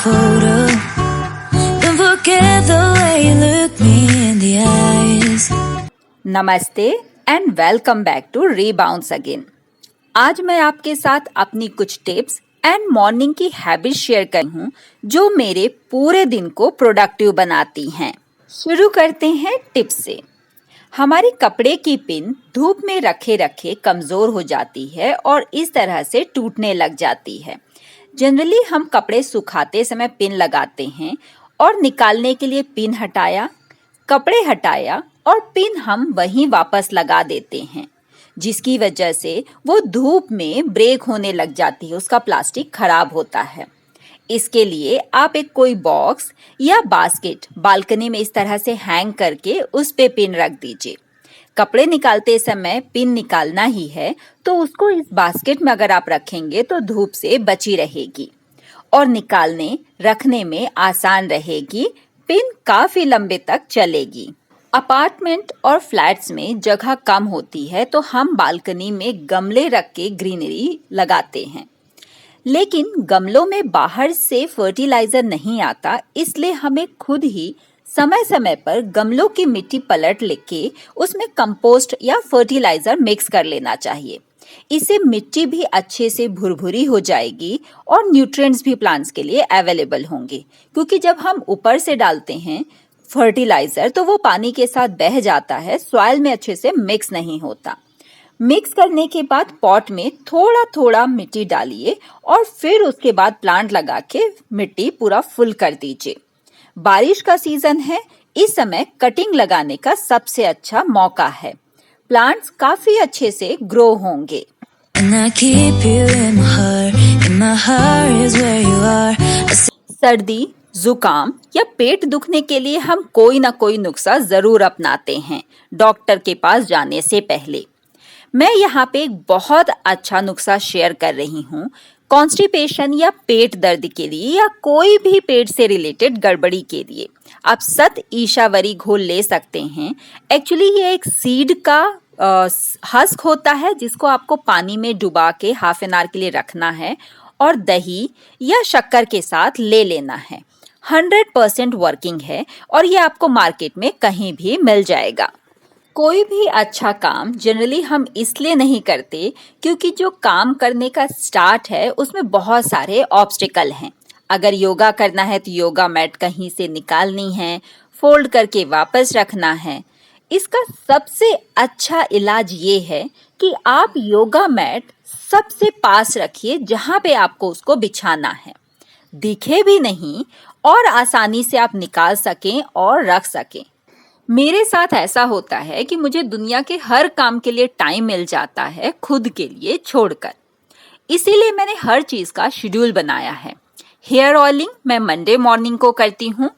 photo. Don't forget the way you look me in the eyes. नमस्ते and welcome back to Rebounce again. आज मैं आपके साथ अपनी कुछ टिप्स एंड मॉर्निंग की हैबिट शेयर कर हूँ जो मेरे पूरे दिन को प्रोडक्टिव बनाती हैं। शुरू करते हैं टिप्स से। हमारी कपड़े की पिन धूप में रखे रखे कमज़ोर हो जाती है और इस तरह से टूटने लग जाती है। जनरली हम कपड़े सुखाते समय पिन लगाते हैं और निकालने के लिए पिन हटाया, कपड़े हटाया और पिन हम वहीं वापस लगा देते हैं, जिसकी वजह से वो धूप में ब्रेक होने लग जाती है, उसका प्लास्टिक खराब होता है। इसके लिए आप एक कोई बॉक्स या बास्केट बालकनी में इस तरह से हैंग करके उस पे पिन रख दीजिए। कपड़े निकालते समय पिन निकालना ही है तो उसको इस बास्केट में अगर आप रखेंगे तो धूप से बची रहेगी और निकालने रखने में आसान रहेगी। पिन काफी लंबे तक चलेगी। अपार्टमेंट और फ्लैट्स में जगह कम होती है तो हम बालकनी में गमले रख के ग्रीनरी लगाते हैं, लेकिन गमलों में बाहर से फर्टिलाइजर नहीं आता, इसलिए हमें खुद ही समय समय पर गमलों की मिट्टी पलट लेके उसमें कंपोस्ट या फर्टिलाइजर मिक्स कर लेना चाहिए। इससे मिट्टी भी अच्छे से भुरभुरी हो जाएगी और न्यूट्रिएंट्स भी प्लांट्स के लिए अवेलेबल होंगे, क्योंकि जब हम ऊपर से डालते हैं फर्टिलाइजर तो वो पानी के साथ बह जाता है, सॉइल में अच्छे से मिक्स नहीं होता। मिक्स करने के बाद पॉट में थोड़ा थोड़ा मिट्टी डालिए और फिर उसके बाद प्लांट लगा के मिट्टी पूरा फुल कर दीजिए। बारिश का सीजन है, इस समय कटिंग लगाने का सबसे अच्छा मौका है। प्लांट्स काफी अच्छे से ग्रो होंगे। And I keep you in my heart is where you are. सर्दी, जुकाम या पेट दुखने के लिए हम कोई ना कोई नुस्खा जरूर अपनाते हैं डॉक्टर के पास जाने से पहले। मैं यहाँ पे एक बहुत अच्छा नुस्खा शेयर कर रही हूँ कॉन्स्टिपेशन या पेट दर्द के लिए या कोई भी पेट से रिलेटेड गड़बड़ी के लिए। आप सत ईशावरी घोल ले सकते हैं। एक्चुअली ये एक सीड का हस्क होता है जिसको आपको पानी में डुबा के हाफ एन आवर के लिए रखना है और दही या शक्कर के साथ ले लेना है। 100% वर्किंग है और ये आपको मार्केट में कहीं भी मिल जाएगा। कोई भी अच्छा काम जनरली हम इसलिए नहीं करते क्योंकि जो काम करने का स्टार्ट है उसमें बहुत सारे ऑब्स्टिकल हैं। अगर योगा करना है तो योगा मैट कहीं से निकालनी है, फोल्ड करके वापस रखना है। इसका सबसे अच्छा इलाज ये है कि आप योगा मैट सबसे पास रखिए जहाँ पे आपको उसको बिछाना है, दिखे भी नहीं और आसानी से आप निकाल सकें और रख सकें। मेरे साथ ऐसा होता है कि मुझे दुनिया के हर काम के लिए टाइम मिल जाता है खुद के लिए छोड़कर, इसीलिए मैंने हर चीज़ का शेड्यूल बनाया है। हेयर ऑयलिंग मैं मंडे मॉर्निंग को करती हूँ।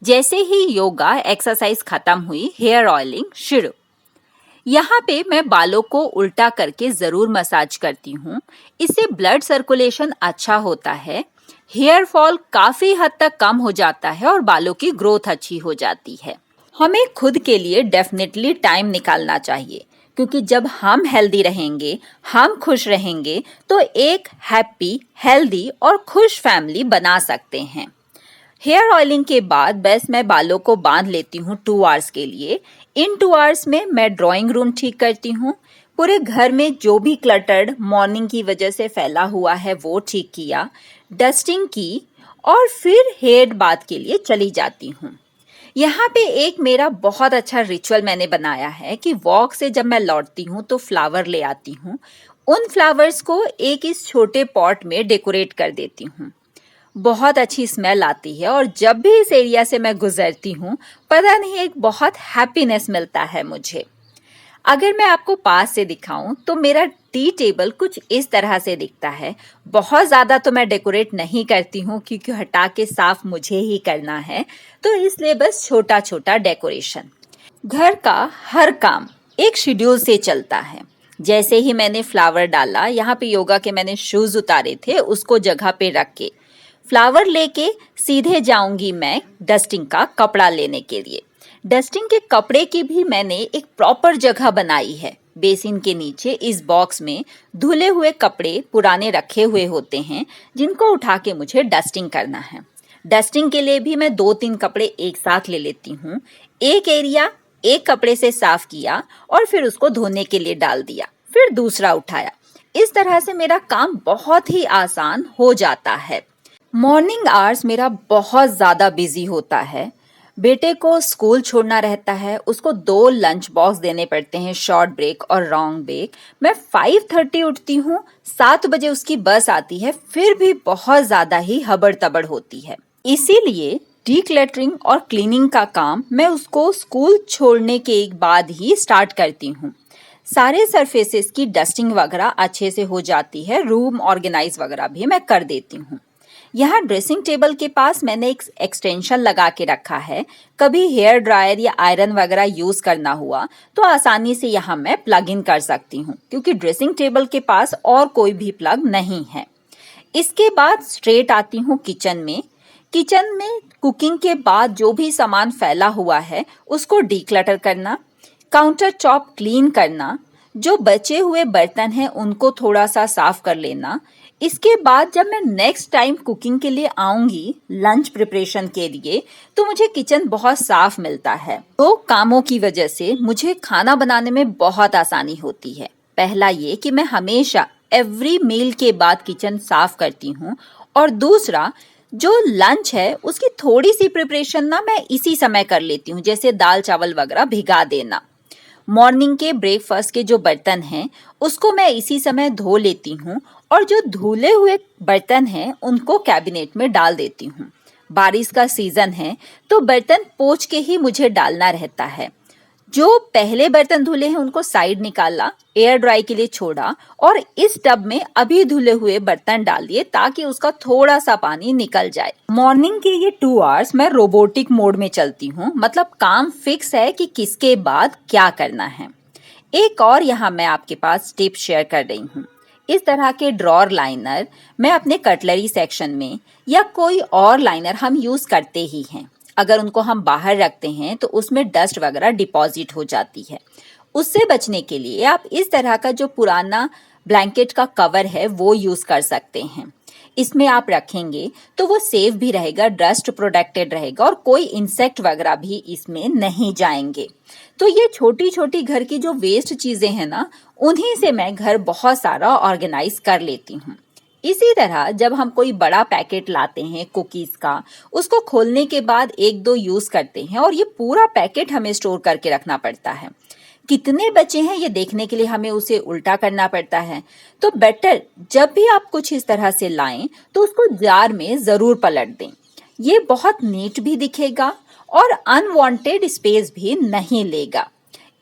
जैसे ही योगा एक्सरसाइज खत्म हुई, हेयर ऑयलिंग शुरू। यहाँ पे मैं बालों को उल्टा करके ज़रूर मसाज करती हूँ। इससे ब्लड सर्कुलेशन अच्छा होता है, हेयर फॉल काफ़ी हद तक कम हो जाता है और बालों की ग्रोथ अच्छी हो जाती है। हमें खुद के लिए डेफिनेटली टाइम निकालना चाहिए, क्योंकि जब हम हेल्दी रहेंगे, हम खुश रहेंगे तो एक हैप्पी, हेल्दी और खुश फैमिली बना सकते हैं। हेयर ऑयलिंग के बाद बस मैं बालों को बांध लेती हूँ 2 आवर्स के लिए। इन 2 आवर्स में मैं ड्राइंग रूम ठीक करती हूँ, पूरे घर में जो भी क्लटर्ड मॉर्निंग की वजह से फैला हुआ है वो ठीक किया, डस्टिंग की और फिर हेयर बाथ के लिए चली जाती हूँ। यहाँ पे एक मेरा बहुत अच्छा रिचुअल मैंने बनाया है कि वॉक से जब मैं लौटती हूँ तो फ्लावर ले आती हूँ। उन फ्लावर्स को एक इस छोटे पॉट में डेकोरेट कर देती हूँ। बहुत अच्छी स्मेल आती है और जब भी इस एरिया से मैं गुजरती हूँ पता नहीं एक बहुत हैप्पीनेस मिलता है मुझे। अगर मैं आपको पास से दिखाऊं तो मेरा टी टेबल कुछ इस तरह से दिखता है। बहुत ज़्यादा तो मैं डेकोरेट नहीं करती हूँ क्योंकि हटा के साफ मुझे ही करना है, तो इसलिए बस छोटा छोटा डेकोरेशन। घर का हर काम एक शेड्यूल से चलता है। जैसे ही मैंने फ्लावर डाला, यहाँ पे योगा के मैंने शूज़ उतारे थे, उसको जगह पे रख के फ्लावर लेके सीधे जाऊंगी मैं डस्टिंग का कपड़ा लेने के लिए। डस्टिंग के कपड़े की भी मैंने एक प्रॉपर जगह बनाई है। बेसिन के नीचे इस बॉक्स में धुले हुए कपड़े पुराने रखे हुए होते हैं जिनको उठा के मुझे डस्टिंग करना है। डस्टिंग के लिए भी मैं 2-3 कपड़े एक साथ ले लेती हूँ। एक एरिया एक कपड़े से साफ किया और फिर उसको धोने के लिए डाल दिया, फिर दूसरा उठाया। इस तरह से मेरा काम बहुत ही आसान हो जाता है। मॉर्निंग आवर्स मेरा बहुत ज़्यादा बिजी होता है। बेटे को स्कूल छोड़ना रहता है, उसको 2 लंच बॉक्स देने पड़ते हैं, शॉर्ट ब्रेक और लॉन्ग ब्रेक। मैं 5:30 उठती हूँ, 7 बजे उसकी बस आती है, फिर भी बहुत ज़्यादा ही हबड़ तबड़ होती है। इसीलिए डीक्लटरिंग और क्लीनिंग का काम मैं उसको स्कूल छोड़ने के बाद ही स्टार्ट करती हूँ। सारे सरफेसेस की डस्टिंग वगैरह अच्छे से हो जाती है, रूम ऑर्गेनाइज वगैरह भी मैं कर देती हूँ। यहाँ ड्रेसिंग टेबल के पास मैंने एक एक्सटेंशन लगा के रखा है। कभी हेयर ड्रायर या आयरन वगैरह यूज करना हुआ तो आसानी से यहाँ मैं प्लग इन कर सकती हूँ, क्योंकि ड्रेसिंग टेबल के पास और कोई भी प्लग नहीं है। इसके बाद स्ट्रेट आती हूँ किचन में। किचन में कुकिंग के बाद जो भी सामान फैला हुआ है उसको डीक्लटर करना, काउंटर टॉप क्लीन करना, जो बचे हुए बर्तन हैं उनको थोड़ा सा साफ कर लेना। इसके बाद जब मैं नेक्स्ट टाइम कुकिंग के लिए आऊंगी लंच प्रिपरेशन के लिए, तो मुझे किचन बहुत साफ मिलता है। तो कामों की वजह से मुझे खाना बनाने में बहुत आसानी होती है। पहला ये कि मैं हमेशा एवरी मील के बाद किचन साफ करती हूँ, और दूसरा जो लंच है उसकी थोड़ी सी प्रिपरेशन ना मैं इसी समय कर लेती हूँ, जैसे दाल चावल वगैरह भिगा देना। मॉर्निंग के ब्रेकफास्ट के जो बर्तन हैं उसको मैं इसी समय धो लेती हूँ, और जो धुले हुए बर्तन हैं उनको कैबिनेट में डाल देती हूँ। बारिश का सीजन है तो बर्तन पोंछ के ही मुझे डालना रहता है। जो पहले बर्तन धुले हैं उनको साइड निकाला, एयर ड्राई के लिए छोड़ा, और इस टब में अभी धुले हुए बर्तन डाल दिए ताकि उसका थोड़ा सा पानी निकल जाए। मॉर्निंग के ये 2 आवर्स मैं रोबोटिक मोड में चलती हूँ, मतलब काम फिक्स है कि किसके बाद क्या करना है। एक और यहाँ मैं आपके पास टिप शेयर कर रही हूँ। इस तरह के ड्रॉर लाइनर मैं अपने कटलरी सेक्शन में या कोई और लाइनर हम यूज करते ही हैं। अगर उनको हम बाहर रखते हैं तो उसमें डस्ट वगैरह डिपॉजिट हो जाती है। उससे बचने के लिए आप इस तरह का जो पुराना ब्लैंकेट का कवर है वो यूज कर सकते हैं। इसमें आप रखेंगे तो वो सेफ भी रहेगा, डस्ट प्रोटेक्टेड रहेगा, और कोई इंसेक्ट वगैरह भी इसमें नहीं जाएंगे। तो ये छोटी छोटी घर की जो वेस्ट चीजें हैं ना, उन्हीं से मैं घर बहुत सारा ऑर्गेनाइज कर लेती हूँ। इसी तरह जब हम कोई बड़ा पैकेट लाते हैं कुकीज का, उसको खोलने के बाद 1-2 यूज करते हैं और ये पूरा पैकेट हमें स्टोर करके रखना पड़ता है। कितने बचे हैं ये देखने के लिए हमें उसे उल्टा करना पड़ता है। तो बेटर जब भी आप कुछ इस तरह से लाएं तो उसको जार में जरूर पलट दें। ये बहुत नीट भी दिखेगा और अनवांटेड स्पेस भी नहीं लेगा।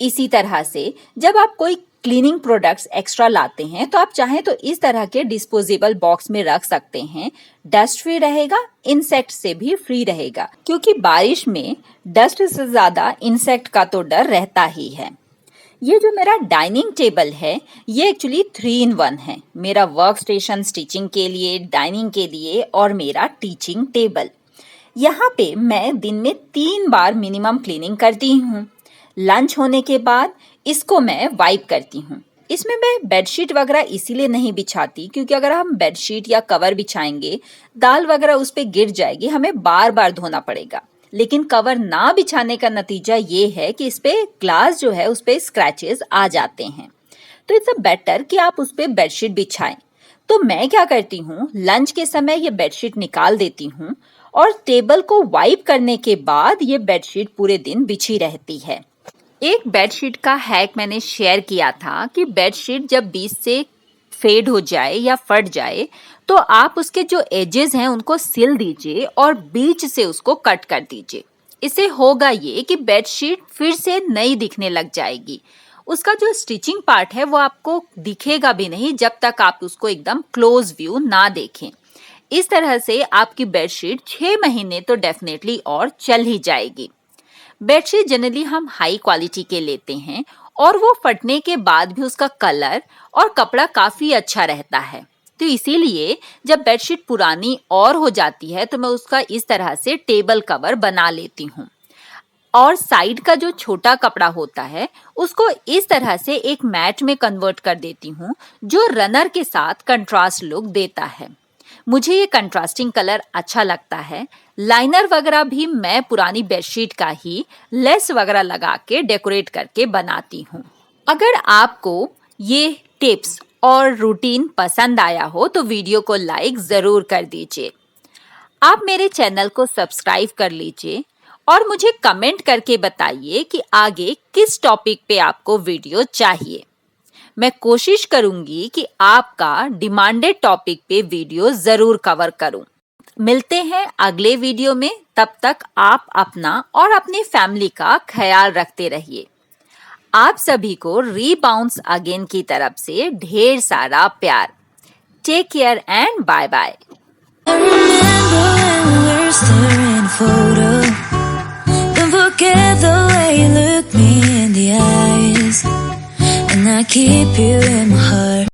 इसी तरह से जब आप कोई क्लीनिंग प्रोडक्ट्स एक्स्ट्रा लाते हैं तो आप चाहें तो इस तरह के डिस्पोजेबल बॉक्स में रख सकते हैं। डस्ट फ्री रहेगा, इंसेक्ट से भी फ्री रहेगा, क्योंकि बारिश में डस्ट से ज्यादा इंसेक्ट का तो डर रहता ही है। ये जो मेरा डाइनिंग टेबल है ये एक्चुअली 3 in 1 है। मेरा वर्क स्टेशन स्टिचिंग के लिए, डाइनिंग के लिए, और मेरा टीचिंग टेबल। यहाँ पे मैं दिन में 3 बार मिनिमम क्लीनिंग करती हूँ। लंच होने के बाद इसको मैं वाइप करती हूँ। इसमें मैं बेडशीट वगैरह इसीलिए नहीं बिछाती क्योंकि अगर हम बेडशीट या कवर बिछाएंगे, दाल वगैरह उस पर गिर जाएगी, हमें बार बार धोना पड़ेगा। लेकिन कवर ना बिछाने का नतीजा ये है कि इस पे ग्लास जो है उस पे स्क्रैचेस आ जाते हैं। तो इट्स बेटर कि आप उस पे बेडशीट बिछाएं। तो मैं क्या करती हूँ, लंच के समय ये बेडशीट निकाल देती हूँ और टेबल को वाइप करने के बाद ये बेडशीट पूरे दिन बिछी रहती है। एक बेडशीट का हैक मैंने शेयर किया था कि बेडशीट जब बीच से फेड हो जाए या फट जाए तो आप उसके जो एजेस हैं उनको सिल दीजिए और बीच से उसको कट कर दीजिए। इससे होगा ये कि बेडशीट फिर से नई दिखने लग जाएगी। उसका जो स्टिचिंग पार्ट है वो आपको दिखेगा भी नहीं जब तक आप उसको एकदम क्लोज व्यू ना देखें। इस तरह से आपकी बेडशीट 6 महीने तो डेफिनेटली और चल ही जाएगी। बेडशीट जनरली हम हाई क्वालिटी के लेते हैं और वो फटने के बाद भी उसका कलर और कपड़ा काफी अच्छा रहता है। तो इसीलिए जब बेडशीट पुरानी और हो जाती है तो मैं उसका इस तरह से टेबल कवर बना लेती हूँ। और साइड का जो छोटा कपड़ा होता है उसको इस तरह से एक मैट में कन्वर्ट कर देती हूँ जो रनर के साथ कंट्रास्ट लुक देता है। मुझे ये कंट्रास्टिंग कलर अच्छा लगता है। लाइनर वगैरह भी मैं पुरानी बेडशीट का ही लेस वगैरह लगा के डेकोरेट करके बनाती हूँ। अगर आपको ये टिप्स और रूटीन पसंद आया हो तो वीडियो को लाइक ज़रूर कर दीजिए। आप मेरे चैनल को सब्सक्राइब कर लीजिए और मुझे कमेंट करके बताइए कि आगे किस टॉपिक पे आपको वीडियो चाहिए। मैं कोशिश करूंगी कि आपका डिमांडेड टॉपिक पे वीडियो ज़रूर कवर करूं। मिलते हैं अगले वीडियो में, तब तक आप अपना और अपनी फैमिली का ख्याल रखते रहिए। आप सभी को रीबाउंस अगेन की तरफ से ढेर सारा प्यार। Take care and bye bye. I remember when we were staring at a photo. Don't forget the way you look me in the eyes, and I keep you in my heart.